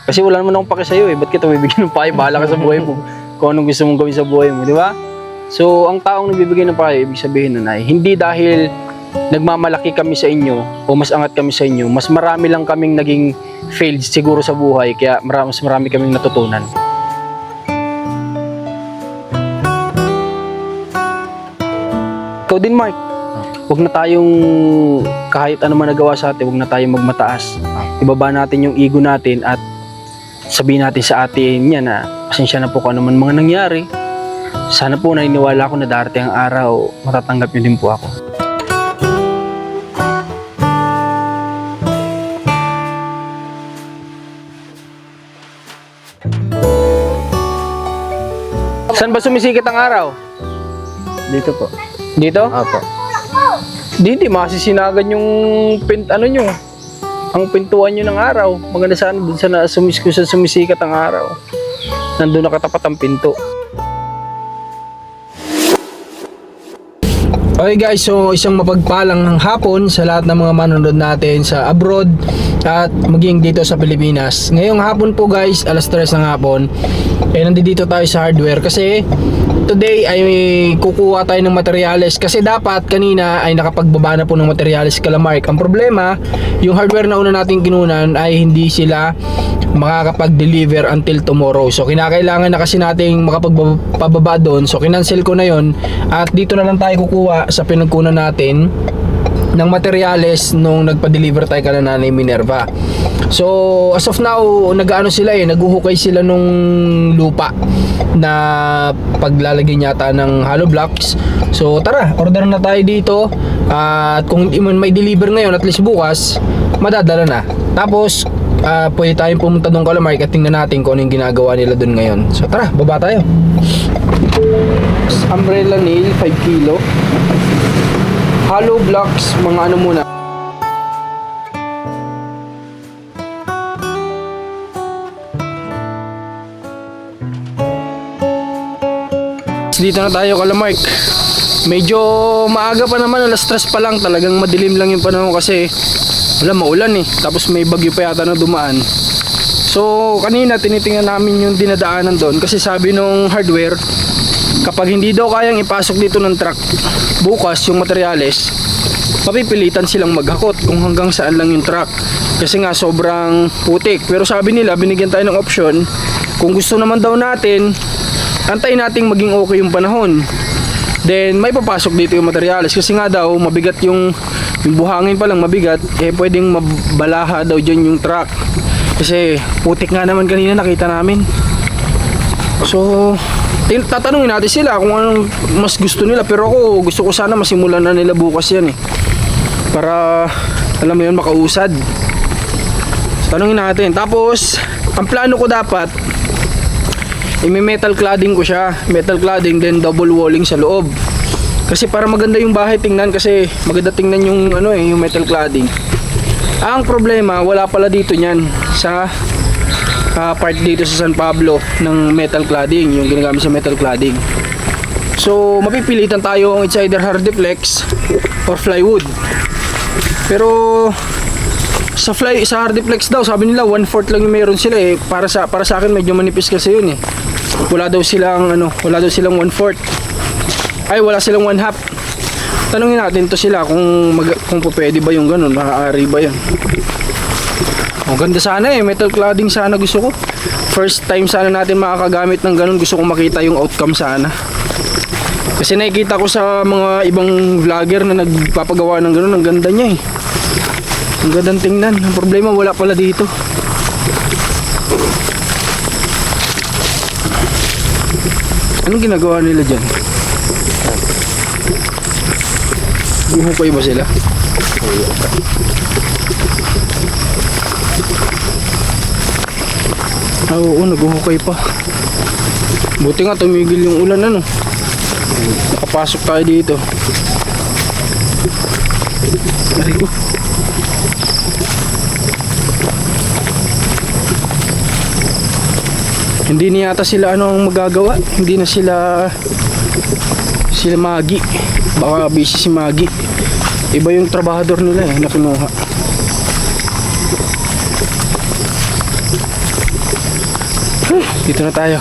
Kasi wala naman akong pake sa'yo eh. Ba't kita bibigyan ng payo? Bahala ka sa buhay mo. Kung anong gusto mong gawin sa buhay mo, di ba? So, ang taong nagbibigay ng payo, ibig sabihin nun ay, hindi dahil nagmamalaki kami sa inyo o mas angat kami sa inyo, mas marami lang kaming naging failed siguro sa buhay, kaya mas marami kaming natutunan. Ikaw din, Mark. Huwag na tayong, kahit ano man nagawa sa atin, huwag na tayong magmataas. Ibaba natin yung ego natin at sabihin natin sa atin niya na pasensya na po kung ano man mga nangyari. Sana po naniniwala ako na darating ang araw, matatanggap niyo din po ako. Saan ba sumisikat ang araw? Dito po. Dito? Opo. Hindi, masisinagan yung ang pintuan nyo ng araw. Maganda sana dun sa sumisikat ang araw. Nandun nakatapat ang pinto. Okay guys, so isang mapagpalang hapon sa lahat ng mga manonood natin sa abroad at maging dito sa Pilipinas. Ngayong hapon po guys, alas 3 ng hapon, nandito tayo sa hardware kasi today ay kukuha tayo ng materyales kasi dapat kanina ay nakapagbaba na po ng materyales kala Mark. Ang problema, yung hardware na una natin kinunan ay hindi sila makakapag-deliver until tomorrow. So kinakailangan na kasi nating makapagpababa doon. So kinancel ko na yon at dito na lang tayo kukuha sa pinagkunan natin ng materyales nung nagpa-deliver tayo kala Nanay Minerva. So as of now, nag-ano sila naguhukay sila nung lupa na paglalagyan yata ng hollow blocks. So tara, order na tayo dito at kung hindi man may deliver ngayon, at least bukas madadala na. Tapos pwede tayong pumunta doon kala Mark at tingnan natin kung ano yung ginagawa nila doon ngayon. So tara, baba tayo. Umbrella nail 5 kilo. Hollow blocks, mga ano muna. Dito na tayo kala Mark. Medyo maaga pa naman, alas 3 pa lang. Talagang madilim lang yung panahon kasi wala, maulan tapos may bagyo pa yata na dumaan. So kanina tinitingnan namin yung dinadaanan doon kasi sabi nung hardware, kapag hindi daw kayang ipasok dito ng truck bukas yung materyales, mapipilitan silang maghakot kung hanggang saan lang yung truck kasi nga sobrang putik. Pero sabi nila, binigyan tayo ng option, kung gusto naman daw natin, antayin nating maging okay yung panahon, then may papasok dito yung materyales kasi nga daw mabigat yung buhangin pa lang mabigat, pwedeng mabalaha daw dyan yung truck kasi putik nga naman kanina nakita namin. So tatanungin natin sila kung anong mas gusto nila, pero ako gusto ko sana masimulan na nila bukas yan para alam mo yun, makausad. So, tanungin natin. Tapos ang plano ko dapat metal cladding ko siya, metal cladding then double walling sa loob kasi para maganda yung bahay tingnan, kasi maganda tingnan yung yung metal cladding. Ang problema, wala pala dito niyan sa part dito sa San Pablo ng metal cladding, yung ginagamit sa metal cladding. So mapipilitan tayo, it's either hardiplex or plywood. Pero sa hardiplex daw sabi nila 1/4 lang yung meron sila para sa akin medyo manipis kasi yun wala daw silang 1/4, ay wala silang 1/2. Tanungin natin to sila kung pwede ba yung ganun, maaari ba yan. Ganda sana metal cladding sana gusto ko. First time sana natin makakagamit ng ganun, gusto kong makita yung outcome sana. Kasi nakikita ko sa mga ibang vlogger na nagpapagawa ng ganun, ang ganda niya ang gandang tingnan. Ang problema, wala pala dito. Anong ginagawa nila dyan? Buhukay ba sila? Oo, naghuhukay pa. Buti nga tumigil yung ulan nakapasok tayo dito. Aray ko. Hindi na yata sila ang magagawa. Hindi na sila Magi. Baka busy si Magi. Iba yung trabahador nila na kinuha. Dito na tayo.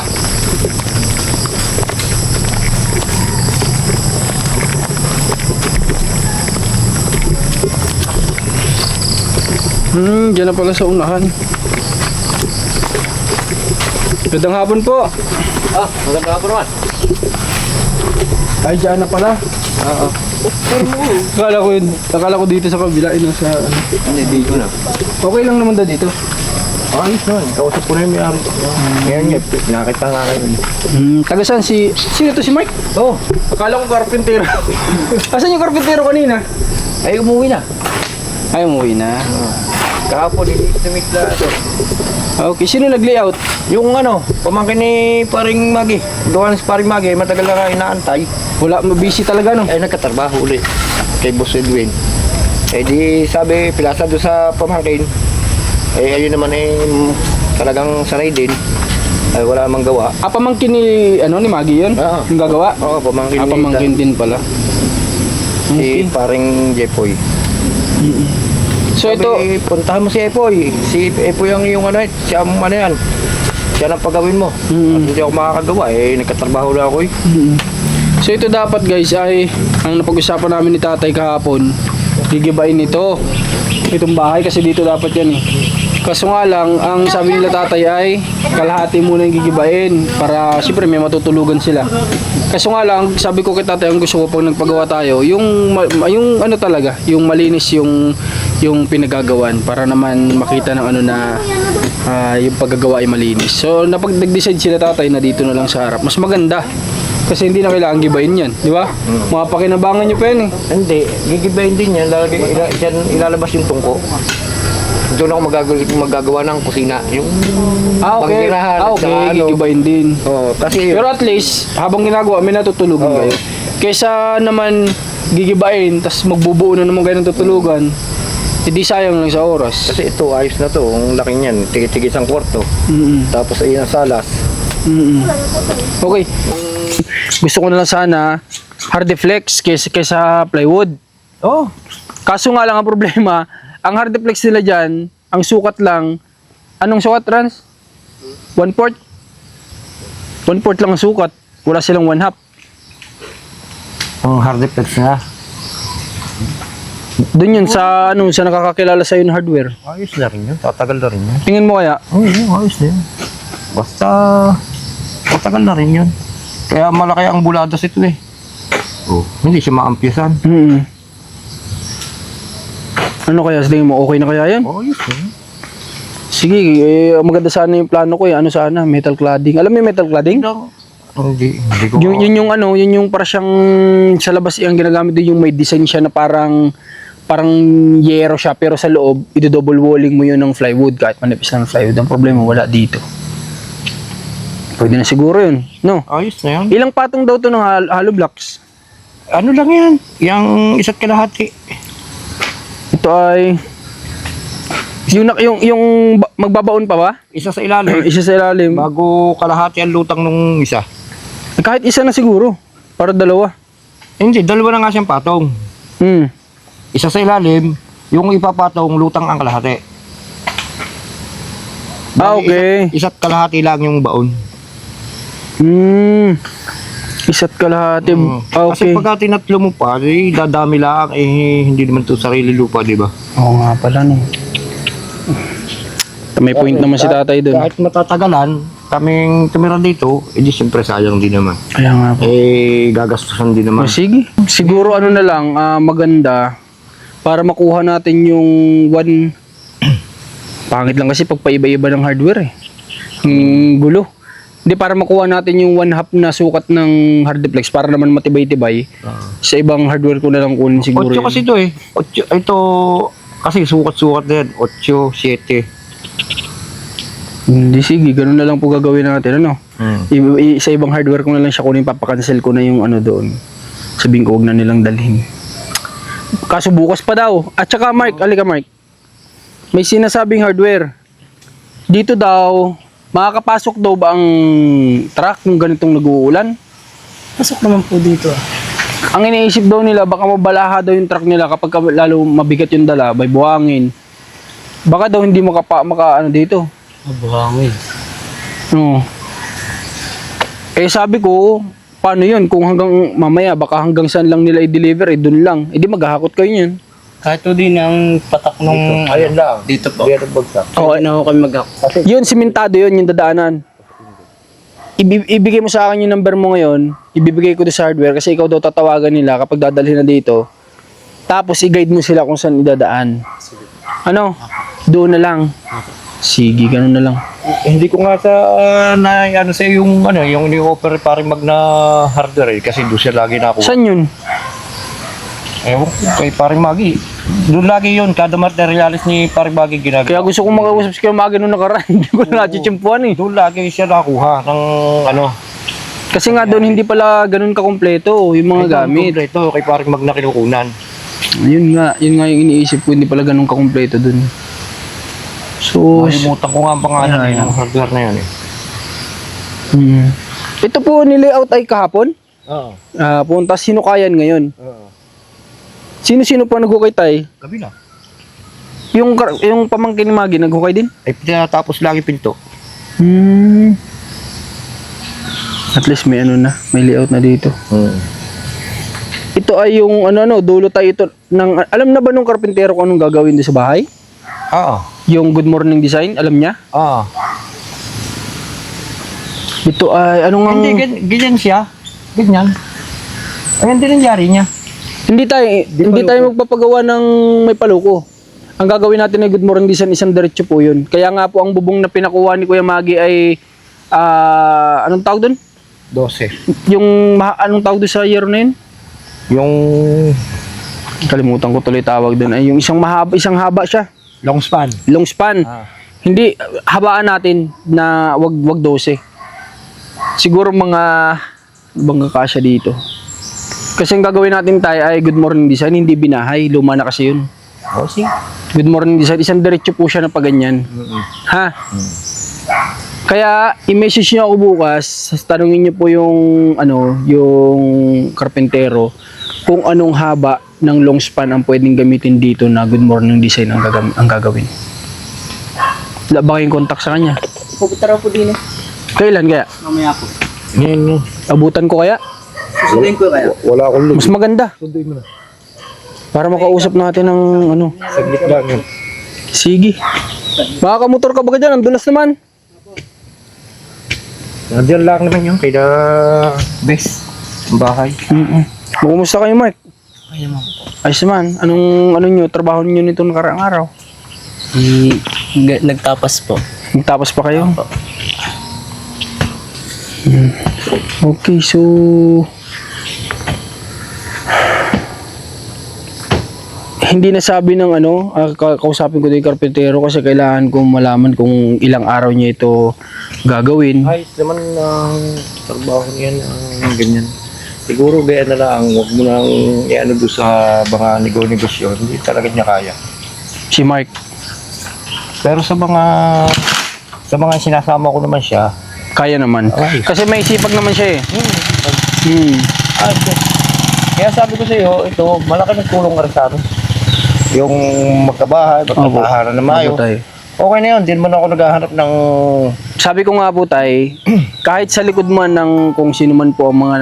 Diyan na pala sa unahan. Magandang hapon po. Maganda ka naman. Ay, diyan na pala. Oo. Akala ko dito sa kabila. Sa, Hindi, dito na. okay lang naman dito. Ayos naman. Kausap ko na yung may-ari. Ngayon nga, nakita nga kayo. Taga saan sino to si Mike? Oo. Akala ko karpintero. Asan yung karpintero kanina? Ay, umuwi na. Ay, umuwi na. Kahapon, hindi sumikla ito. Okay, sino nag-layout? Yung pamangkin ni Paring Magi. Doon si Paring Magi, matagal na nga inaantay. Wala, busy talaga no? Ay, nagkatrabaho ulit kay Boss Edwin. Eh di sabi, pilasa doon sa pamangkin. Eh ayun naman talagang sanay din. Ay wala namang gawa. Pamangkin ni, ni Maggie yun? Oo. Yung gagawa? Oo, pamangkin ni Pamangkin din pala. si Paring Jepoy. So Sabi, ito, puntahan mo si Epoy. Si Epoy ang yung siya ang yan. Siya ang pagawin mo. At hindi ako makakagawa nagkatrabaho na ako so ito dapat guys ay, ang napag-usapan namin ni tatay kahapon, gigibain ito. Itong bahay kasi dito dapat yan eh. Kaso nga lang, ang sabi nila tatay ay, kalahati muna yung gigibain para siyempre may matutulugan sila. Kaso nga lang, sabi ko kay tatay, ang gusto ko pag nagpagawa tayo, yung talaga, yung malinis yung pinagagawan para naman makita ng na yung paggagawa ay malinis. So nag-decide sila tatay na dito na lang sa harap. Mas maganda. Kasi hindi na kailangan gibayin yan, di ba? Mga pakinabangan nyo pa yan eh. Hindi, gigibayin din yan. Ilalabas yung tungko. Doon ako magagawa ng kusina. Yung Okay. banggirahan. Okay, gigibayin din. Kasi Pero at least, habang ginagawa, may natutulugan kayo. Kesa naman gigibain, tas magbubuo na naman kayo ng tutulugan, hindi sayang lang sa oras. kasi ito, ayos na to. Ang laki niyan. Tigit-tigit ang kwarto. Tapos ayun ang salas. Okay. Gusto ko na lang sana hardeflex kesa plywood. Oh. Kaso nga lang ang problema, ang hardeflex nila dyan, ang sukat lang, anong sukat, Rans? 1/4? 1/4 lang ang sukat. Wala silang 1/2. Ang hard deflex na. Doon yun sa sa nakakakilala sa yung hardware. Ayos na rin yun. Tatagal na rin yun. Tingin mo kaya? Oo, ayos na yun. Basta, tatagal na rin yun. Kaya malaki ang buladas ito eh. Oh, hindi siya maampiyasan. Ano kaya sa tingin mo? Okay na kaya yan? Ayos na yun. Sige, maganda sana yung plano ko eh. Ano sana? Metal cladding. Alam mo yung metal cladding? Hindi ko Yun yung para siyang sa labas ang ginagamit din yung may design siya na parang yero siya pero sa loob i-double walling mo yun ng plywood kahit manipis lang ng plywood. Ang problema wala dito. Pwede na siguro yun, no? Ayos na yun. Ilang patong daw to ng hollow blocks? Ano lang yan? Yang isa't kalahati. Ito ay yung magbabaon pa ba? Isa sa ilalim. Isa sa ilalim. Bago kalahati ang lutang nung isa. Kahit isa na siguro. Para dalawa. Hindi, dalawa na nga siyang patong. Isa sa ilalim, yung ipapatong lutang ang kalahati. Okay. Isa't kalahati lang yung baon. Isa't kalahati. Kasi Okay. pagka tinatlo mo pa, dadami lang, hindi naman to sarili lupa, di ba? Oo nga pala no. May point naman si tatay doon. Kahit matatagalan, kaming tumira dito, edi siyempre sayang din naman. Kaya nga po. Gagastusan din naman. Sige. Siguro na lang, maganda para makuha natin yung one. Pangit lang kasi pag paiba-iba ng hardware eh. Gulo. Hindi, para makuha natin yung 1/2 na sukat ng hardeplex para naman matibay-tibay. Sa ibang hardware ko na lang kunin siguro 8 kasi ito eh. 8, ito, kasi sukat-sukat na yan. 8, 7. Hindi, sige. Ganun na lang po gagawin natin. Ano? Sa ibang hardware ko na lang siya kunin. Papakancel ko na yung doon. Sabihin ko, huwag na nilang dalhin. Kaso bukas pa daw. At saka Mark, alika Mark. May sinasabing hardware. Dito daw, makakapasok daw ba ang truck kung ganitong nag-uulan? Pasok naman po dito. Ang iniisip daw nila, baka mabalaha daw yung truck nila kapag lalo mabigat yung dala, may buhangin. Baka daw hindi maka dito. Mabuhangin. Oo. Sabi ko, paano yun? Kung hanggang mamaya, baka hanggang saan lang nila i-deliver, dun lang. Di maghahakot kayo yun. Kahit to din ang patak nung... Ayan lang. Dito po. Ayan ang bagsak. Oo. Na ako kami mag-ako. Yun, simentado yun, yung dadaanan. Ibigay mo sa akin yung number mo ngayon, ibibigay ko doon sa hardware kasi ikaw daw tatawagan nila kapag dadalhin na dito. Tapos i-guide mo sila kung saan idadaan. Ano? Doon na lang. Sige, ganun na lang. Hindi ko nga sa ano sa yung ano yung ni-offer paring mag na hardware kasi doon siya lagi na ako. Saan yun? Ewan ko kay paring Magi. Doon lagi yun kada materialis ni paring Magi ginagawa. Kaya gusto kong mag-usap si Kuya Magi nung nakaraan. Hindi ko na nachichimpuan eh. Doon lagi siya nakuha ng ano. Kasi nga doon hindi pala ganun kakompleto yung mga gamit. Ito kay paring Mag na kinukunan. Yun nga yung iniisip ko, hindi pala ganun kakompleto doon. So, Nakalimutan ko nga ang pangalan ng hardware na yun eh. Ito po nilayout ay kahapon. Oo. Punta sinukayan ngayon. Oo. Sino-sino pa naghukay tay? Kabila. Yung pamangkin ni Magi naghukay din? Ay tinatapos lagi pinto. At least may ano na, may layout na dito. Ito ay yung dulo tayo ito ng, alam na ba nung karpintero kung anong gagawin din sa bahay? Oo. Yung good morning design, alam niya? Oo. Ito ay anong Hindi ganyan siya. Ganyan. Ayan din nangyari niya. Hindi tayo magpapagawa ng may paluko. Ang gagawin natin ay good morning design, isang diretso po 'yun. Kaya nga po ang bubong na pinakuha ni Kuya Magi ay anong tawag doon? 12. Yung anong tawag doon sa year na 'yun? Yung Kalimutan ko tuloy tawag doon. Ay yung isang haba siya. long span. Long span. Hindi habaan natin na wag 12. Siguro mga kasya dito. Kasi ang gagawin natin tayo ay good morning design, hindi binahay, luma na kasi 'yun. Oh, sige. Good morning design, isang diretso po siya na paganyan. Ha? Kaya i-message niyo ako bukas, tanungin niyo po yung yung karpentero kung anong haba ng long span ang pwedeng gamitin dito na good morning design ang gagawin. Wala ba kayong contact sa kanya? Pupunta raw po din eh. Kailan kaya? Mamaya po. Yan. Abutan ko kaya? Susunduin ko kaya. Wala akong Mas maganda. Sunduin mo na. Para makausap natin ng Saglit lang yun. Sige. Makakamotor ka ba dyan? Ang dulas naman. Nandiyan lang naman yun. Kaya best. Ang bahay. Kumusta kayo, Mark? Ay naman. Ayos naman. Anong nyo? Trabaho nyo nito nakaraang araw? Nagtapas po. Nagtapos pa kayo? Okay, so hindi nasabi ng kausapin ko din yung karpentero kasi kailangan kong malaman kung ilang araw niya ito gagawin. Ayos naman ang trabaho niyan ang ganyan. Siguro gaya na lang, huwag mo nang i-ano doon sa mga negosyo. Hindi talaga niya kaya. Si Mark. Pero sa mga sinasama ko naman siya, Kaya naman. Ay. Kasi may sipag naman siya eh. Kaya sabi ko sa iyo, ito, malaki ng tulong nga rin sa atin. Yung magkabahay, magkakahanan na mayo. Opo, tay. Okay na yun, din mo na ako naghahanap ng... Sabi ko nga po tay, kahit sa likod man ng kung sino man po ang mga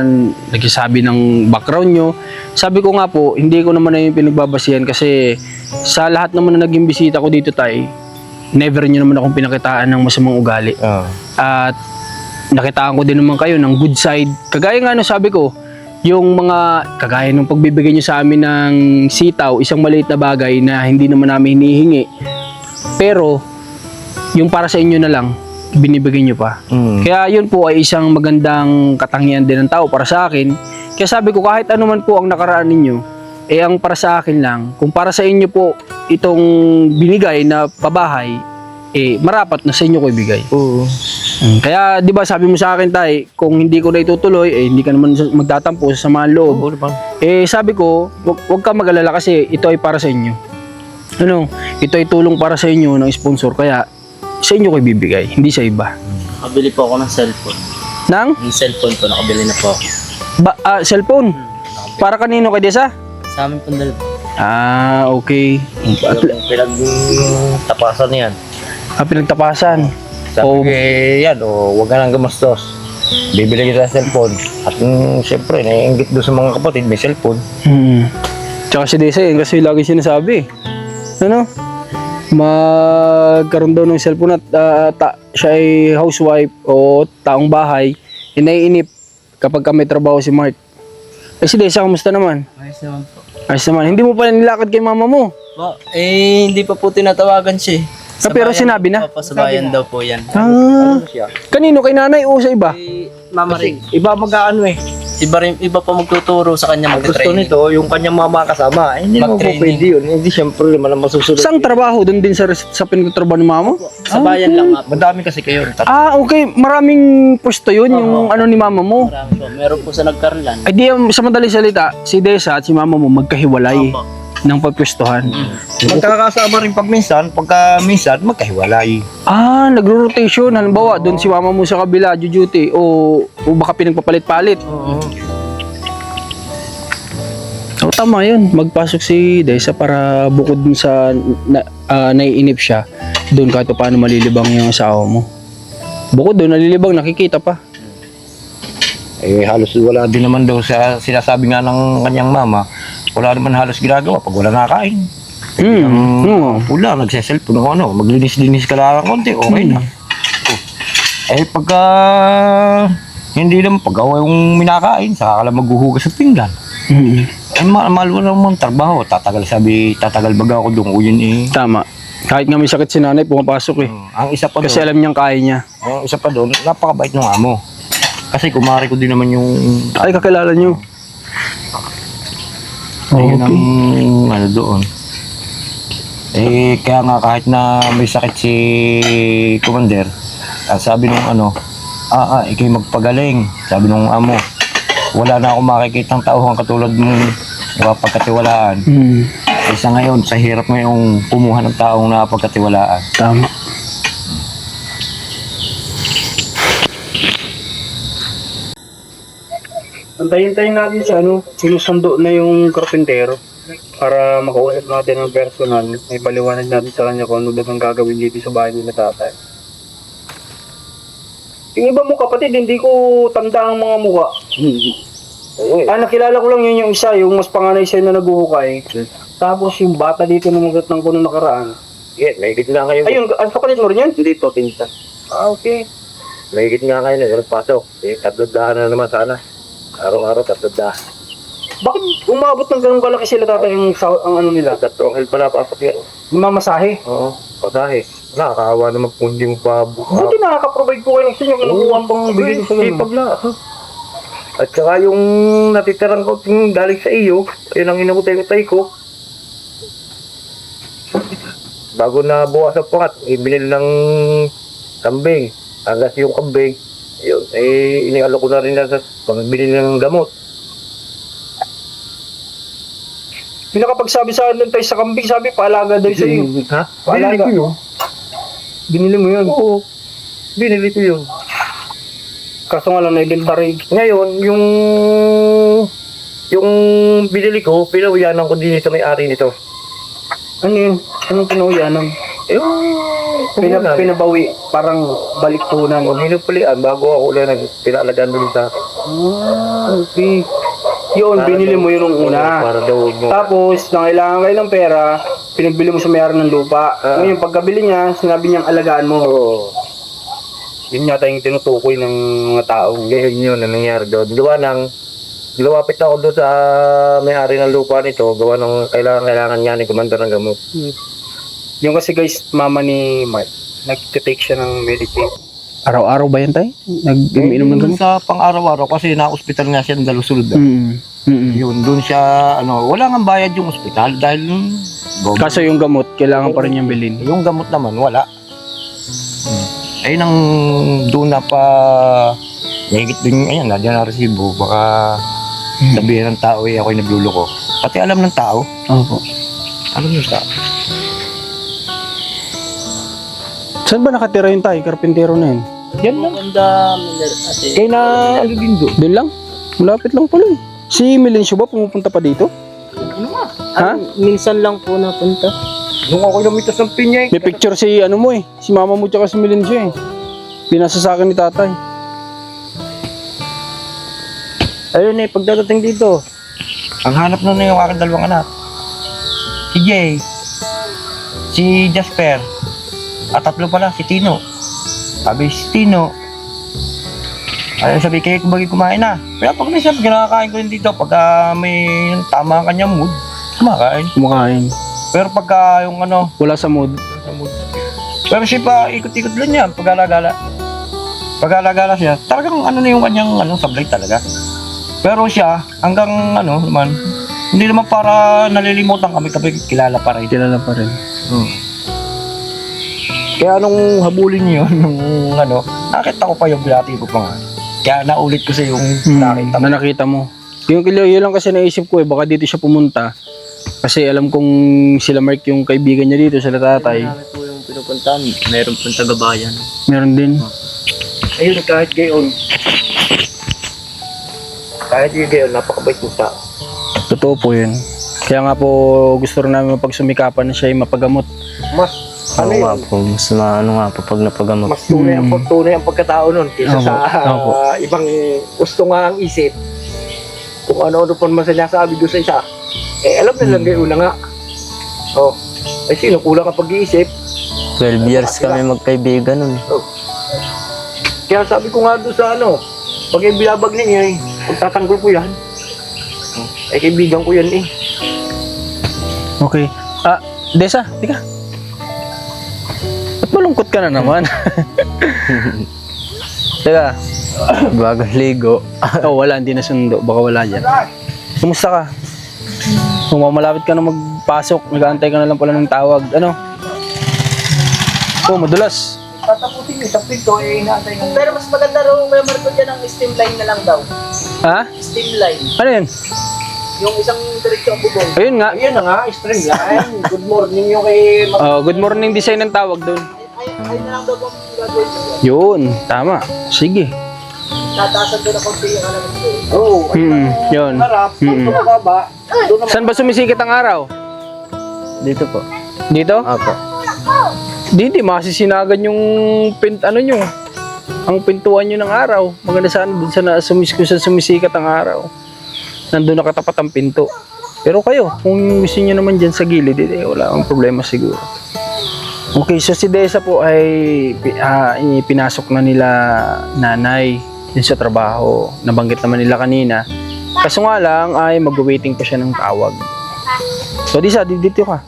nagsasabi ng background nyo, sabi ko nga po, hindi ko naman na yung pinagbabasihan kasi sa lahat naman na naging bisita ko dito tay, never nyo naman akong pinakitaan ng masamang ugali. At nakitaan ko din naman kayo ng good side. Kagaya nga sabi ko, yung mga kagaya ng pagbibigay nyo sa amin ng sitaw, isang maliit na bagay na hindi naman namin hinihingi. Pero, yung para sa inyo na lang, binibigay nyo pa. Kaya yun po ay isang magandang katangian din ng tao para sa akin. Kaya sabi ko kahit ano man po ang nakaraan ninyo, ang para sa akin lang, kung para sa inyo po itong binigay na pabahay, marapat na sa inyo ko ibigay. Oo. Kaya 'di ba sabi mo sa akin tay, kung hindi ko na itutuloy, hindi ka naman magtatampo sa samahan loob. Oo naman. Sabi ko, wag ka mag-alala kasi ito ay para sa inyo. Ito ay tulong para sa inyo ng sponsor kaya sa inyo ko ibibigay, hindi sa iba. Nakabili po ako ng cellphone. Yung cellphone ko, nakabili na po ako. Cellphone. Para kanino kay Desa? Sa amin po dalawa. Okay. Pinagtapasan niyan. Pinagtapasan. Sabi Oo. ko, yan, huwag ka nang gumastos. Bibili kita ng cellphone. At siyempre, naiingit doon sa mga kapatid, may cellphone. Tsaka si Desa yun kasi lagi sinasabi. Ano? Magkaroon daw ng cellphone at siya ay housewife o taong bahay. Inaiinip kapag may trabaho si Mark. Eh si Desa, kamusta naman? Ayos naman po. Ayos naman. Hindi mo pa nilakad kay mama mo. Po, hindi pa po tinatawagan siya eh. Pero sinabi na? Opo, sa bayan daw po yan. Ah, Siya. kanino? Kay nanay o sa iba? Mama Kasi rin. iba mag-ano eh. Iba pa magtuturo sa kanya Ang gusto mag-training. nito, yung kanyang mama kasama. Hindi naman po Mag-training. pwede yun. Hindi siyempre naman ang masusunod. Saan trabaho? Doon din sa pinagtatrabaho ni mama mo? Sa bayan lang nga po. Madami kasi kayo. Ah, okay. Maraming pwesto yun, yung ano ni mama mo. Marami po. Meron po sa nagkarlan. Ay di, sa madaling salita, si Desa at si mama mo magkahiwalay Opo. ng pagpwestuhan. Magkakasama rin pag minsan magkahiwalay. Ah, nagro-rotation. Halimbawa, doon si mama mo sa kabila, duty, o baka pinagpapalit-palit. Oo. O tama yun, magpasok si Desa para bukod dun sa naiinip siya, doon kahit pa paano malilibang yung asawa mo. Bukod doon, nalilibang, nakikita pa. Halos wala din naman daw sa sinasabi nga ng kanyang mama. Wala naman halos ginagawa pag wala nakain. Oo. Wala, nagse-cellphone o ano, maglinis-linis ka lang ng konti, okay na. Pagka hindi naman pag yung minakain, saka ka lang maghuhugas sa pinggan. Mahal mo naman trabaho, tatagal baga ako doon, yun eh. Tama. Kahit nga may sakit si nanay, pumapasok eh. Ang isa pa Kasi doon, alam niyang kaya niya. ang isa pa doon, napakabait ng amo. Kasi kumari ko din naman yung Ay, kakilala niyo. ayun ang ano doon. Kaya nga kahit na may sakit si Commander, sabi nung ikay magpagaling, sabi nung amo, wala na akong makikitang tauhan katulad mong napagkatiwalaan. Isa ngayon, sa hirap ngayong kumuha ng taong napagkatiwalaan. Tama. Antayin-tayin natin sa sinusundo na yung karpintero para makausap natin ng personal. May paliwanag natin sa kanya kung ano ba ang gagawin dito sa bahay nila tatay. Yung iba mo kapatid, hindi ko tanda ang mga mukha. Nakilala ko lang yun yung isa, yung mas panganay sa'yo na naguhukay. Tapos yung bata dito na magat ng kuno nakaraan. Mahigit nga kayo. Ayun, kapatid mo rin yan? Hindi to, pinta. Ah, okay. Mahigit nga kayo na, pasok. 3 na naman sana. Araw-araw, 3. Bakit umabot ng ganun kalaki sila tatay ang ano nila? Tatrohel pala pasok yan. Mamasahe? Oo, pasahe. Nakakaawa naman kung hindi mo pa Buti nakaka-provide po kayo ng sinyo. Kinukuha pang bigay sa ganun. Sipag lang. At saka yung natitirang ko galing sa iyo, yun ang inakutay-utay ko. Bago na bukas ang pangat, binili ng kambing. Hanggang yung kambing, yun, inialo ko na rin na sa pambili ng gamot. Pinakapagsabi sa akin tayo sa kambing, sabi paalaga daw sa iyo. Ha? Paalaga. Binili ko yun. Binili mo yun. Oo. Binili ko yun. Kaso nga lang naibenta rin. Ngayon, yung binili ko, pinawiyanan ko din sa may-ari nito. Ano yun? Anong pinuyanan? Pinabawi, parang balik punan. Kung hinupulian, bago ako ulit pinalagaan doon sa... Okay. Yun, binili mo yun nung una. Para daw mo. Tapos, nangailangan kayo ng pera, pinagbili mo sa may-ari ng lupa. Ngayon, pagkabili niya, sinabi niyang alagaan mo. Oo. Yun yata yung tinutukoy ng mga tao. Ngayon yun, ang nangyari doon. Lumapit ako doon sa may-ari ng lupa nito. Gawa ng kailangan niya ni kumanda ng gamot. Yung kasi guys, mama ni Mark, nag-take siya ng Medicaid. Araw-araw ba yan tayo? Nag-umiinom ng gamot? Sa pang-araw-araw kasi na-hospital nga siya ng dalusulod. Yun, doon siya, wala nga bayad yung ospital dahil Kaso yung gamot, kailangan pa rin niyang bilhin. yung gamot naman, wala. Ayun ang doon na pa, mahigit din, ayan, nandiyan na resibo, baka sabihin ng tao, ako'y nagluloko. Pati alam ng tao, Opo. alam ng tao. Saan ba nakatira yung tayo? Karpintero na yun? Yan lang. Maganda, ate. Kaya na, ano din doon. Doon lang? Malapit lang pala eh. Si Milencio ba pumupunta pa dito? Ha? Minsan lang po napunta. Nung ako namitas ng pinya May picture si ano mo eh. Si mama mo tsaka si Milencio eh. Pinasa sa akin ni tatay. Ayun eh, pagdating dito, ang hanap nun na yung aking dalawang anak. Si Jay, si Jasper, at tatlo pala, si Tino. Sabi si Tino, ayun sabi kayo kung bagay kumain na. Pero pag minsan, kinakain ko rin dito, pagka may tama ang kanyang mood, kumakain. Kumakain. Pero pagka yung ano, Wala sa mood. pero siya pa, ikot-ikot lang yan, pag-alagala. Pag-alagala siya, talagang ano na yung kanyang ano, sablay talaga. Pero siya, hanggang ano naman, hindi naman para nalilimutan kami kapag kilala pa rin. Kilala pa rin. Kaya nung habulin niyo yun, nung ano, nakita ko pa yung binati ko pa nga. Kaya naulit ko sa yung nakita ko. Na nakita mo. Yung yun lang kasi naisip ko baka dito siya pumunta. Kasi alam kong sila Mark yung kaibigan niya dito, sila tatay. Marami po yung pinupuntahan. Meron pong taga-bayan. Meron din. Ayun, kahit gayon. Kahit yung gayon, napakabait mo tao. Totoo po yun. Kaya nga po gusto rin namin mapagsumikapan na siya ay mapagamot. Mas, ano Ano nga yun? po, mas ano nga po pag napagamot. Mas tunay ang pagkatao nun kaysa Opo, sa opo. ibang gusto nga ang isip. Kung ano-ano pa naman sinasabi doon sa isa. Eh, alam na lang gayon na nga. Oh, eh sino kulang ang pag-iisip? 12 years kami magkaibigan nun. Kaya sabi ko nga doon sa ano, pag yung bilabag ninyo eh, pagtatanggol ko yan. Eh, kaibigan ko yan eh. Okay. Desa, tika. Ba't malungkot ka na naman? Teka. Bagang ligo. Wala, hindi na sundo. Baka wala dyan. Kumusta ka? Kung malapit ka na magpasok, nag-aantay ka na lang pala ng tawag. Ano? Madulas. Tatapusin niyo sa pinto eh, inaantay nga. Pero mas maganda raw may marko dyan ang steam line na lang daw. Ha? Steam line. Ano yun? Yung isang diretso ang bubong. Ayun nga. Ayun na nga, streamline. Good morning yung kay... Good morning design ng tawag doon. Ay na lang daw kung gagawin mo yan. Yun, tama. Sige. Tataasan doon na konti yung alam mo. Oo, Yun. harap, pag tumababa, doon naman. Saan ba sumisikit ang araw? Dito po. Dito? Apo. Hindi, masisinagan yung ano nyo. Ang pintuan nyo ng araw. Maganda sana dun sa sumisikat ang araw. Nandun nakatapat ang pinto. Pero kayo, kung gusto nyo naman dyan sa gilid, wala akong problema siguro. Okay, so si Desa po ay pinasok na nila nanay din sa trabaho. Nabanggit naman nila kanina. Kaso nga lang ay mag-waiting pa siya ng tawag. So Desa, dito ka.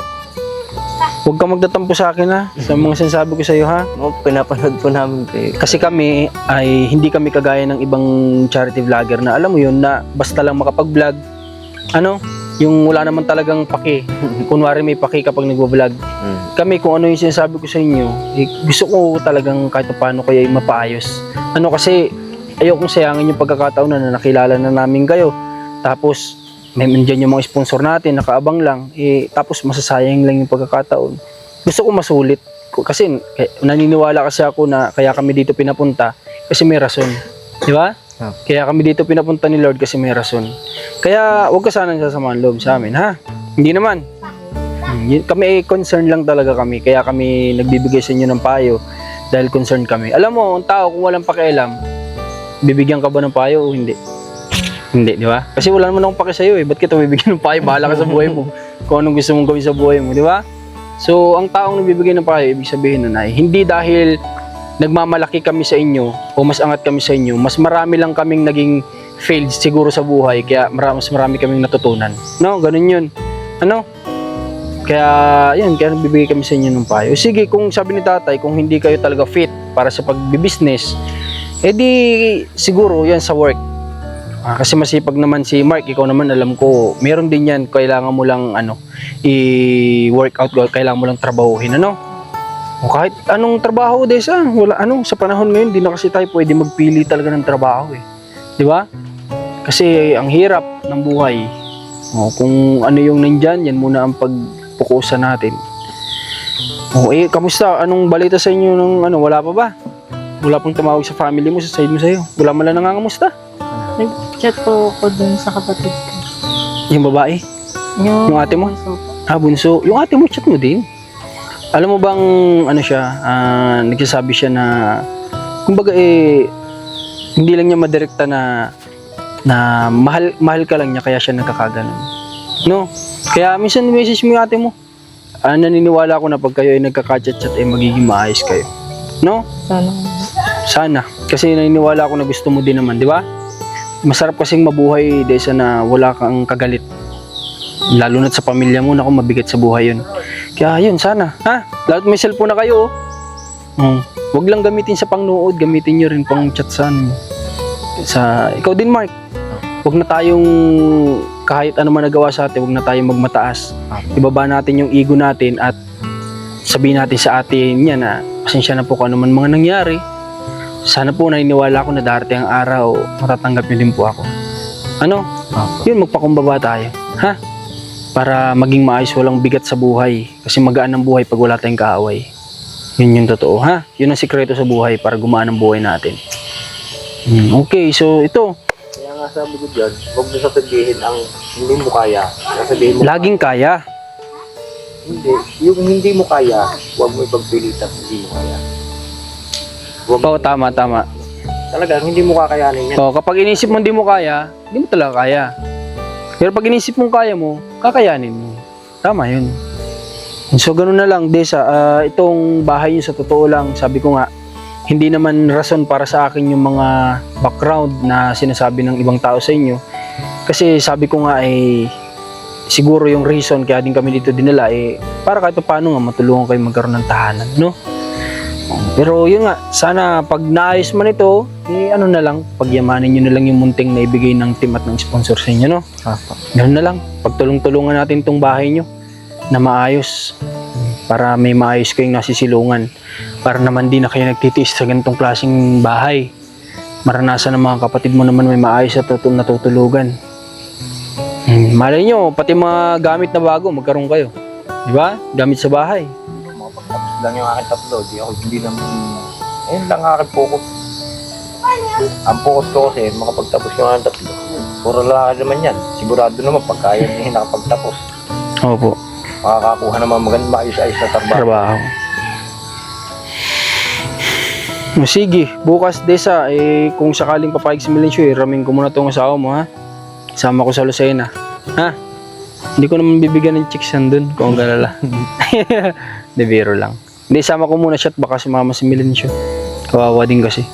Huwag ka magtatampo sa akin ha, sa mga sinasabi ko sa iyo ha. Pinapanood po namin kayo. Kasi kami ay hindi kami kagaya ng ibang charity vlogger na alam mo yun na basta lang makapag-vlog. Ano? Yung wala naman talagang paki. Kunwari may paki kapag nagvo-vlog. Kami kung ano yung sinasabi ko sa inyo, gusto ko talagang kahit paano kaya mapaayos. Ano kasi ayokong sayangin yung pagkakataon na nakilala na namin kayo. Tapos may nandiyan yung mga sponsor natin, nakaabang lang, tapos masasayang lang yung pagkakataon. Gusto ko masulit. Kasi naniniwala kasi ako na kaya kami dito pinapunta kasi may rason. Di ba? Kaya kami dito pinapunta ni Lord kasi may rason. Kaya huwag ka sanang sasamahan loob sa amin, ha? Hindi naman. Kami concern lang talaga kami. Kaya kami nagbibigay sa inyo ng payo dahil concerned kami. Alam mo, ang tao kung walang pakialam, bibigyan ka ba ng payo o hindi? Hindi, di ba? Kasi wala naman akong paki sa'yo eh. Ba't kita bibigyan ng payo? Bahala ka sa buhay mo. Kung anong gusto mong gawin sa buhay mo, di ba? So, ang taong nagbibigay ng payo, ibig sabihin nun ay, hindi dahil nagmamalaki kami sa inyo o mas angat kami sa inyo, mas marami lang kaming naging failed siguro sa buhay, kaya mas marami kaming natutunan. No? Ganun yun. Ano? Kaya, yan, kaya nagbibigay kami sa inyo ng payo. Sige, kung sabi ni tatay, kung hindi kayo talaga fit para sa pagbibusiness, edi siguro yan sa work. Kasi masipag naman si Mark, ikaw naman alam ko, meron din yan, kailangan mo lang i-workout, kailangan mo lang trabahuhin, ano? O kahit anong trabaho, Desa, wala, sa panahon ngayon, di na kasi tayo pwede magpili talaga ng trabaho eh. Di ba? Kasi ang hirap ng buhay. Kung ano yung nandyan, yan muna ang pagpukusan natin. Kamusta? Anong balita sa inyo ng wala pa ba? Wala pang tumawag sa family mo, sa side mo sa'yo? Wala man lang nangangamusta? Nag-chat po ako dun sa kapatid ko. Yung babae? Yung ate mo? bunso po. Bunso. Yung ate mo, chat mo din? Alam mo bang, nagsasabi siya na kumbaga hindi lang niya madirekta na mahal ka lang niya kaya siya nagkakaganon. No? Kaya minsan message mo yung ate mo. Naniniwala ako na pag kayo ay nagkaka-chat-chat magiging maayos kayo. No? Sana. Sana. Kasi naniniwala ako na gusto mo din naman, di ba? Masarap kasing mabuhay desa na wala kang kagalit. Lalo na't sa pamilya mo, naku, mabigat sa buhay yun. Kaya yun, sana. Ha? Lahat may cellphone na kayo, Huwag lang gamitin sa pangnood, gamitin nyo rin pang chat sa ikaw din, Mark. Huwag na tayong kahit ano man nagawa sa atin, huwag na tayong magmataas. Ibaba natin yung ego natin at sabihin natin sa atin niya na pasensya na po kung ano man mga nangyari. Sana po naniniwala ako na darating ang araw, matatanggap niyo din po ako. Ano? Yun, magpakumbaba tayo. Ha? Para maging maayos, walang bigat sa buhay. Kasi magaan ang buhay pag wala tayong kaaway. Yun yung totoo, ha? Yun ang sikreto sa buhay para gumaan ang buhay natin. Okay, so ito. Kaya nga sabi ko dyan, huwag mo sasabihin ang hindi mo kaya. Sasabihin mo, Laging kaya. hindi. Yung hindi mo kaya, huwag mo ipagpilitan hindi mo kaya. Oo, tama. Talagang hindi mo kakayanin yan. Oo, kapag inisip mo hindi mo kaya, hindi mo talaga kaya. Pero pag inisip mong kaya mo, kakayanin mo. Tama yun. So, ganun na lang, Desa. Itong bahay nyo, sa totoo lang, sabi ko nga, hindi naman rason para sa akin yung mga background na sinasabi ng ibang tao sa inyo. Kasi sabi ko nga, siguro yung reason kaya din kami dito dinala, para kahit paano nga matulungan kayo magkaroon ng tahanan, no? Pero yun nga, sana pag naayos man ito, ano na lang, pagyamanin nyo na lang yung munting na ibigay ng team at ng sponsor sa inyo, no? Ganun na lang, pagtulong-tulungan natin itong bahay nyo na maayos para may maayos kayong nasisilungan, para naman di na kayo nagtitiis sa ganitong klaseng bahay. Maranasan ng mga kapatid mo naman may maayos at natutulugan. Malay nyo, pati mga gamit na bago magkaroon kayo, di ba? Gamit sa bahay. Makapagtapos lang yung aking tatlo, hindi naman, ayun lang aking focus. Ang focus ko kasi, makapagtapos yung aking tatlo. Puro lalaki naman yan. Sigurado naman, pagka yan nakapagtapos, Opo, makakakuha naman magandang maayos-ayos na trabaho. trabaho. Sige, bukas Desa, kung sakaling papayag si Melencio, ramin ko muna itong asawa mo, ha? Sama ko sa Lucena, ha? Hindi ko naman bibigyan ng chicks yan dun, kung galala. De biro lang. Hindi, sama ko muna siya at baka sumama si Melencio. Kawawa din kasi.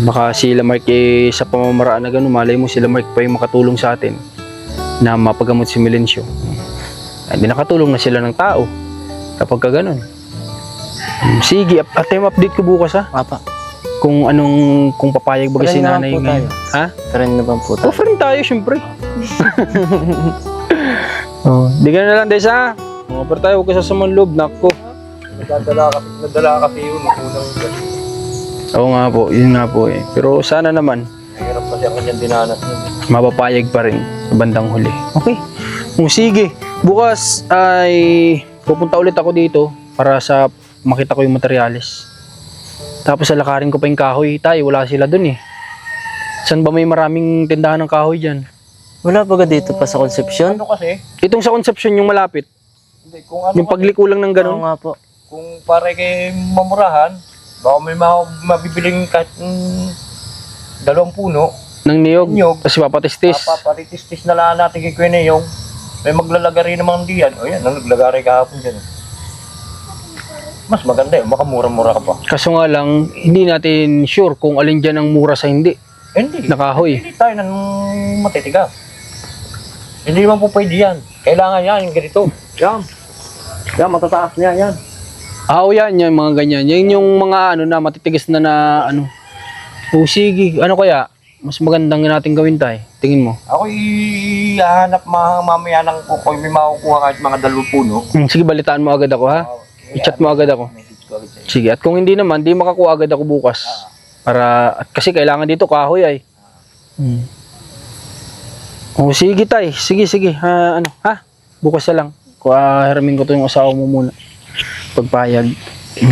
Baka sila Mark sa pamamaraan na gano'n, malay mo sila Mark pa yung makatulong sa atin na mapagamot si Melencio. Hindi nakatulong na sila ng tao kapag ka gano'n. Sige, time update ko bukas, ha? Papa, Kung papayag ba si Friend naman nanay po ngayon. tayo. Ha? friend na bang po tayo? Friend tayo, syempre. Di ka na lang, Desa. Pero tayo, huwag ka sasamang loob, nako. Nadala kasi yun, unang Oo nga po, yun nga po eh. Pero sana naman, Mahirap kasi ang kanyang dinanas nun. mapapayag pa rin sa bandang huli. Okay. Sige, bukas ay pupunta ulit ako dito para sa makita ko yung materyales. Tapos alakarin ko pa yung kahoy. Tayo, wala sila dun eh. Saan ba may maraming tindahan ng kahoy dyan? Wala ba dito pa sa Concepcion? Ano kasi? Itong sa Concepcion yung malapit. Hindi, kung ano Yung pagliko lang ng Oo ganun. nga po. kung para kay mamurahan, baka may mabibiling kahit 2 puno, Ng niyog. Niyog. Tapos papatistis. paparitis-tis na lang natin kay Kuya yung may maglalagari naman diyan. O yan, naglagari kahapon dyan. Mas maganda yun, makamura-mura ka pa. Kaso nga lang, hindi natin sure kung alin dyan ang mura sa hindi. Hindi. Na kahoy. Hindi tayo nang matitigas. Hindi naman po pwede yan. Kailangan yan, yung ganito. Yan. Yan, matataas niya, yan. Yan, yung mga ganyan. Yan yung mga na matitigas na ano. O sige, ano kaya? Mas magandang natin gawin tayo. Tingin mo. Ako ihahanap mamaya ng kukoy, may makukuha kahit mga 2 puno. Sige, balitaan mo agad ako, ha? I-chat mo agad ako. Message ko agad sa'yo. Sige, at kung hindi naman, di makakuha agad ako bukas. At kasi kailangan dito kahoy ay. O sige tay, sige. Bukas na lang. Hiramin ko to yung asawa mo muna. Pagpayag.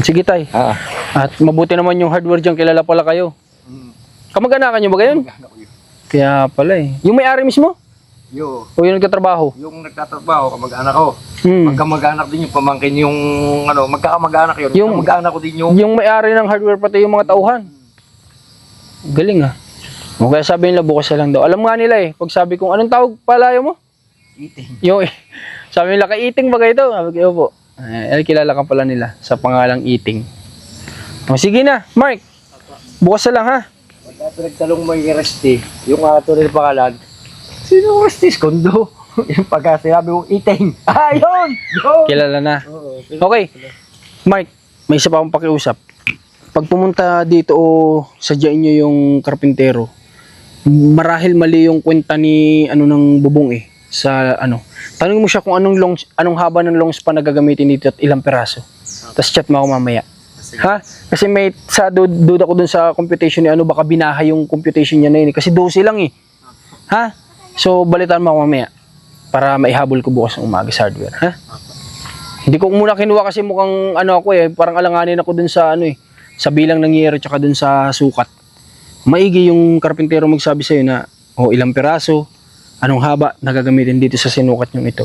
Sige tay. At mabuti naman yung hardware dyan, kilala pala kayo. Kamag-anakan nyo ba gayon? Kaya pala eh. Yung may-ari mismo? Yo, O yung nagtatrabaho? yung nagtatrabaho, kamag-anak ko. Hmm. Magkamag-anak din yung pamangkin yung magkakamag-anak yun. Yung- Kamag-anak ko din yung Yung may-ari ng hardware pati yung mga tauhan. Galing ah. O kaya sabi nila bukas na lang daw. Alam nga nila eh. Pag sabi kong anong tawag palayo mo? eating. Yung sabi nila kaiting ba kayo ito? Sabi ko po. Kilala ka pala nila sa pangalang Iting. O sige na, Mark. Bukas na lang ha. Pagka pinagtalong mo yung Rusty, yung tunay na pangalan, sino Rusty? Kondo. Yung pagka sinabi mong eating. Yun! Yun! Kilala na. Okay. Mark, may isa pa akong pakiusap. Pag pumunta dito o sadyain nyo yung karpintero, marahil mali yung kwenta ni ng bubong eh. Sa tanongin mo siya kung anong haba ng long span na gagamitin dito at ilang peraso. Tapos chat mo ako mamaya. Ha? Kasi may duda ko dun sa computation ni baka binaha yung computation niya na yun. Kasi 12 lang eh. Ha? So balitaan mo ako mamaya para maihabol ko bukas ng umaga sa hardware. Ha? Hindi ko muna kinuha kasi mukhang ako eh. Parang alanganin ako dun sa sa bilang ng yero tsaka dun sa sukat. Maigi yung karpintero magsabi sa'yo na ilang peraso, anong haba na gagamitin dito sa sinukat nyong ito.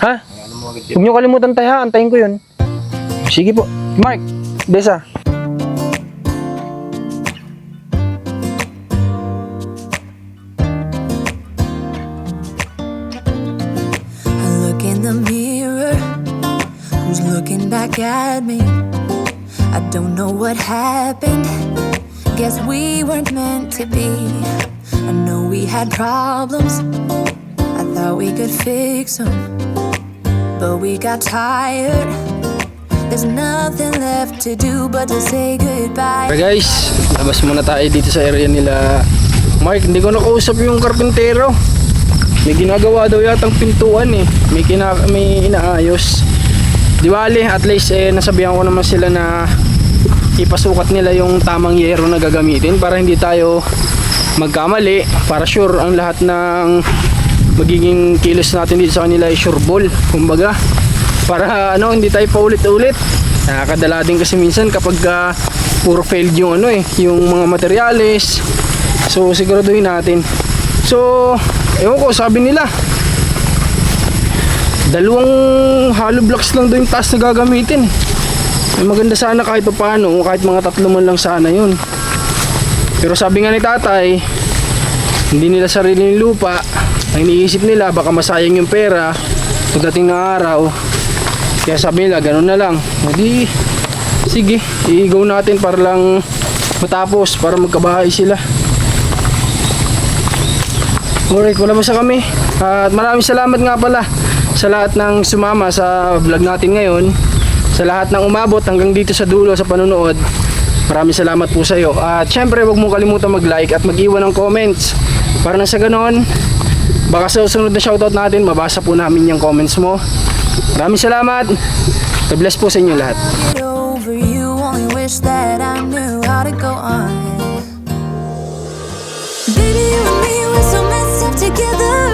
Ha? Huwag nyo kalimutan tayo ha, antayin ko yun. Sige po. Mark, Desa. I look in the mirror, who's looking back at me? I don't know what happened, guess we weren't meant to be. I know we had problems, I thought we could fix them, but we got tired. There's nothing left to do but to say goodbye. Okay guys, labas muna tayo dito sa area nila. Mark, hindi ko nakausap yung karpintero. May ginagawa daw yatang pintuan eh. May inaayos. Di bali, at least nasabihan ko naman sila na ipasukat nila yung tamang yero na gagamitin para hindi tayo magkamali. Para sure ang lahat ng magiging kilos natin dito sa kanila ay sure ball. Kumbaga, para hindi tayo paulit-ulit. Nakakadala din kasi minsan kapag puro failed yung yung mga materyales. So siguraduhin natin. So ewan ko, sabi nila 2 hollow blocks lang daw yung taas na gagamitin. Maganda sana kahit paano, kahit mga 3 man lang sana yun. Pero sabi nga ni tatay, hindi nila sariling lupa. Ang iniisip nila baka masayang yung pera pagdating ng araw. Kaya sabi nila ganun na lang. Hindi, sige, i-go natin para lang matapos, para magkabahay sila. Alright, wala sa kami. At maraming salamat nga pala sa lahat ng sumama sa vlog natin ngayon. Sa lahat ng umabot hanggang dito sa dulo sa panonood. Maraming salamat po sa iyo. At syempre, huwag mong kalimutan mag-like at mag-iwan ng comments. Para na sa ganon, baka sa susunod na shoutout natin, mabasa po namin yung comments mo. Maraming salamat. God bless po sa inyo lahat. Get over you, only wish that I knew how to go on. Baby, you and me, we're so messed up together.